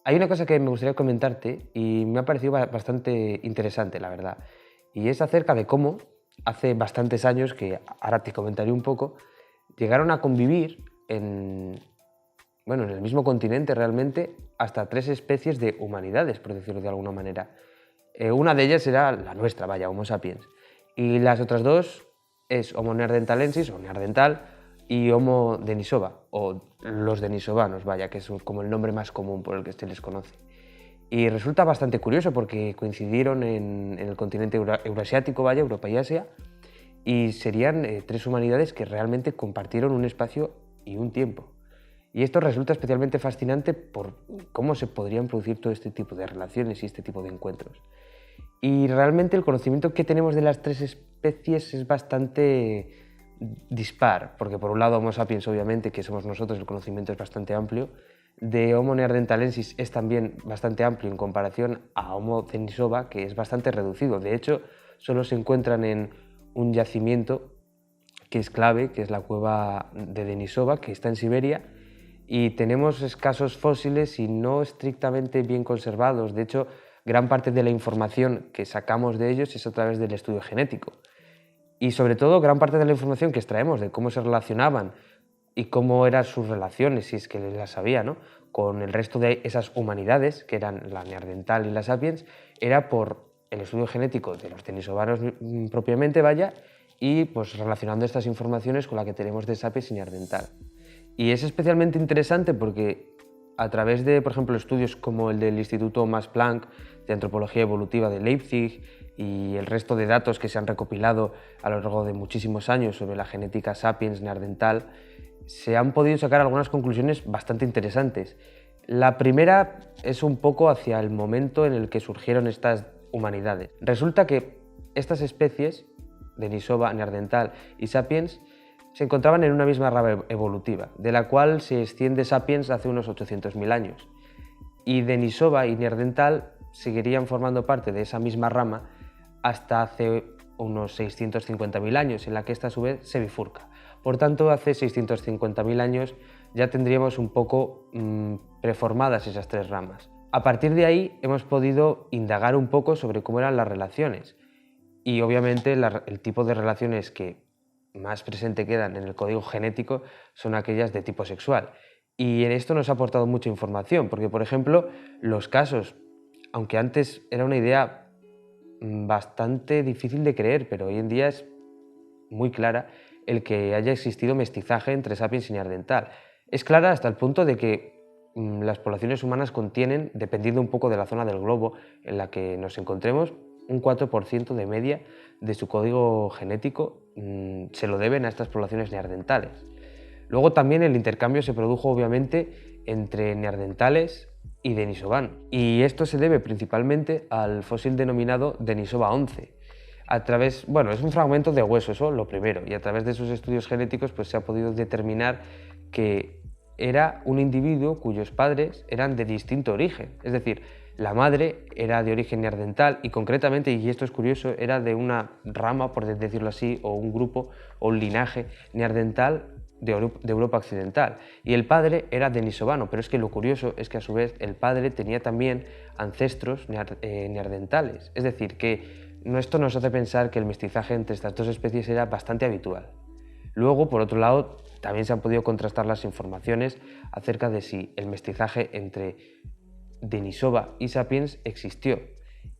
Hay una cosa que me gustaría comentarte y me ha parecido bastante interesante, la verdad, y es acerca de cómo hace bastantes años, que ahora te comentaré un poco, llegaron a convivir en el mismo continente realmente hasta tres especies de humanidades, por decirlo de alguna manera. Una de ellas era la nuestra, vaya, Homo sapiens, y las otras dos es Homo neanderthalensis o neandertal y Homo denisova, o los denisovanos, vaya, que es como el nombre más común por el que se les conoce. Y resulta bastante curioso porque coincidieron en el continente euroasiático, vaya, Europa y Asia, y serían tres humanidades que realmente compartieron un espacio y un tiempo. Y esto resulta especialmente fascinante por cómo se podrían producir todo este tipo de relaciones y este tipo de encuentros. Y realmente el conocimiento que tenemos de las tres especies es bastante dispar, porque por un lado Homo sapiens, obviamente, que somos nosotros, el conocimiento es bastante amplio. De Homo neanderthalensis es también bastante amplio en comparación a Homo denisova, que es bastante reducido. De hecho, solo se encuentran en un yacimiento que es clave, que es la cueva de Denisova, que está en Siberia, y tenemos escasos fósiles y no estrictamente bien conservados. De hecho, gran parte de la información que sacamos de ellos es a través del estudio genético. Y sobre todo, gran parte de la información que extraemos de cómo se relacionaban y cómo eran sus relaciones, si es que las había, ¿no?, con el resto de esas humanidades, que eran la neandertal y la sapiens, era por el estudio genético de los denisovanos propiamente, vaya, y pues relacionando estas informaciones con la que tenemos de sapiens y neandertal. Y es especialmente interesante porque a través de, por ejemplo, estudios como el del Instituto Max Planck de Antropología Evolutiva de Leipzig y el resto de datos que se han recopilado a lo largo de muchísimos años sobre la genética sapiens neandertal, se han podido sacar algunas conclusiones bastante interesantes. La primera es un poco hacia el momento en el que surgieron estas humanidades. Resulta que estas especies, Denisova, neandertal y sapiens, se encontraban en una misma rama evolutiva, de la cual se extiende Sapiens hace unos 800.000 años. Y Denisova y Neandertal seguirían formando parte de esa misma rama hasta hace unos 650.000 años, en la que esta a su vez se bifurca. Por tanto, hace 650.000 años ya tendríamos un poco preformadas esas tres ramas. A partir de ahí hemos podido indagar un poco sobre cómo eran las relaciones y obviamente el tipo de relaciones que más presente quedan en el código genético son aquellas de tipo sexual. Y en esto nos ha aportado mucha información, porque por ejemplo, los casos, aunque antes era una idea bastante difícil de creer, pero hoy en día es muy clara el que haya existido mestizaje entre sapiens y neandertal. Es clara hasta el punto de que las poblaciones humanas contienen, dependiendo un poco de la zona del globo en la que nos encontremos, un 4% de media de su código genético se lo deben a estas poblaciones neandertales. Luego también el intercambio se produjo obviamente entre neandertales y denisovanos, y esto se debe principalmente al fósil denominado Denisova 11. Es un fragmento de hueso, eso lo primero, y a través de sus estudios genéticos pues, se ha podido determinar que era un individuo cuyos padres eran de distinto origen, es decir, la madre era de origen neandertal y concretamente, y esto es curioso, era de una rama, por decirlo así, o un grupo o un linaje neandertal de Europa Occidental, y el padre era denisovano, pero es que lo curioso es que a su vez el padre tenía también ancestros neandertales, es decir, que esto nos hace pensar que el mestizaje entre estas dos especies era bastante habitual. Luego, por otro lado, también se han podido contrastar las informaciones acerca de si el mestizaje entre Denisova y Sapiens existió.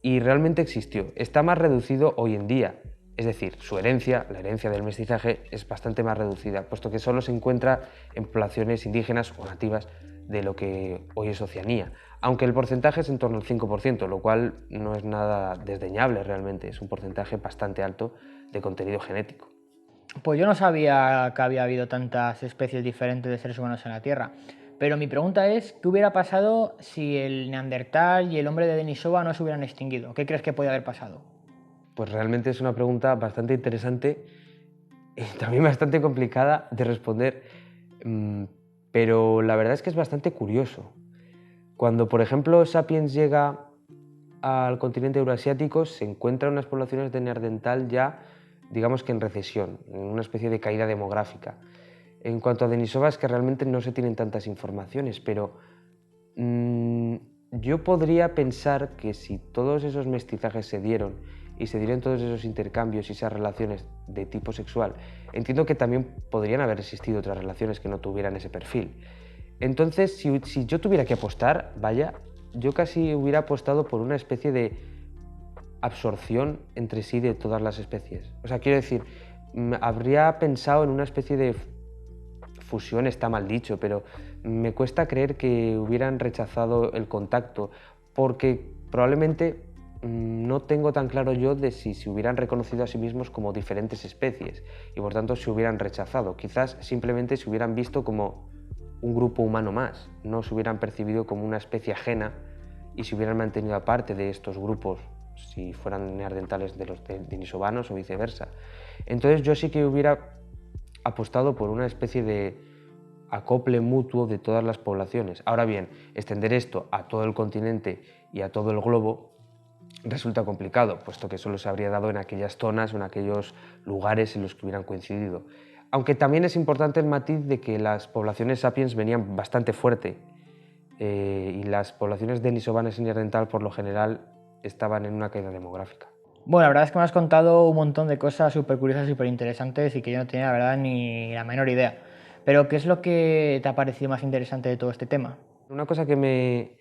Y realmente existió. Está más reducido hoy en día. Es decir, su herencia, la herencia del mestizaje, es bastante más reducida, puesto que solo se encuentra en poblaciones indígenas o nativas de lo que hoy es Oceanía, aunque el porcentaje es en torno al 5%, lo cual no es nada desdeñable realmente, es un porcentaje bastante alto de contenido genético. Pues yo no sabía que había habido tantas especies diferentes de seres humanos en la Tierra. Pero mi pregunta es, ¿qué hubiera pasado si el Neandertal y el hombre de Denisova no se hubieran extinguido? ¿Qué crees que podía haber pasado? Pues realmente es una pregunta bastante interesante y también bastante complicada de responder, mm, pero la verdad es que es bastante curioso. Cuando, por ejemplo, Sapiens llega al continente euroasiático, se encuentran unas poblaciones de neandertal ya, digamos que en recesión, en una especie de caída demográfica. En cuanto a Denisova, es que realmente no se tienen tantas informaciones, pero yo podría pensar que si todos esos mestizajes se dieron y se dieron todos esos intercambios y esas relaciones de tipo sexual, entiendo que también podrían haber existido otras relaciones que no tuvieran ese perfil. Entonces, si yo tuviera que apostar, vaya, yo casi hubiera apostado por una especie de absorción entre sí de todas las especies. O sea, quiero decir, habría pensado en una especie de fusión, está mal dicho, pero me cuesta creer que hubieran rechazado el contacto, porque probablemente no tengo tan claro yo de si se hubieran reconocido a sí mismos como diferentes especies y por tanto se hubieran rechazado. Quizás simplemente se hubieran visto como un grupo humano más, no se hubieran percibido como una especie ajena y se hubieran mantenido aparte de estos grupos si fueran neandertales de los denisovanos o viceversa. Entonces yo sí que hubiera apostado por una especie de acople mutuo de todas las poblaciones. Ahora bien, extender esto a todo el continente y a todo el globo resulta complicado, puesto que solo se habría dado en aquellas zonas o en aquellos lugares en los que hubieran coincidido. Aunque también es importante el matiz de que las poblaciones sapiens venían bastante fuerte y las poblaciones denisovanas y neandertal por lo general estaban en una caída demográfica. Bueno, la verdad es que me has contado un montón de cosas súper curiosas, súper interesantes y que yo no tenía la verdad ni la menor idea. Pero ¿qué es lo que te ha parecido más interesante de todo este tema? Una cosa que me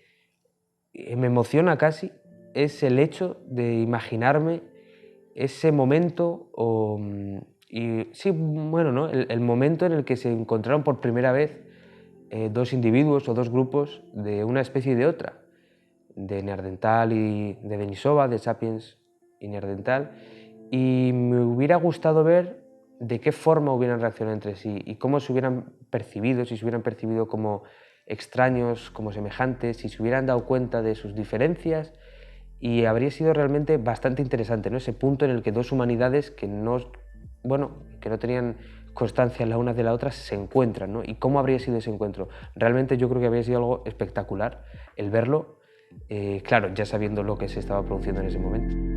emociona casi es el hecho de imaginarme ese momento ¿no? El momento en el que se encontraron por primera vez dos individuos o dos grupos de una especie y de otra, de neandertal y de Denisova, de sapiens y neandertal, y me hubiera gustado ver de qué forma hubieran reaccionado entre sí y cómo se hubieran percibido, si se hubieran percibido como extraños, como semejantes, si se hubieran dado cuenta de sus diferencias, y habría sido realmente bastante interesante, ¿no? Ese punto en el que dos humanidades que no tenían constancia la una de la otra se encuentran, ¿no? Y cómo habría sido ese encuentro. Realmente yo creo que habría sido algo espectacular el verlo, claro, ya sabiendo lo que se estaba produciendo en ese momento.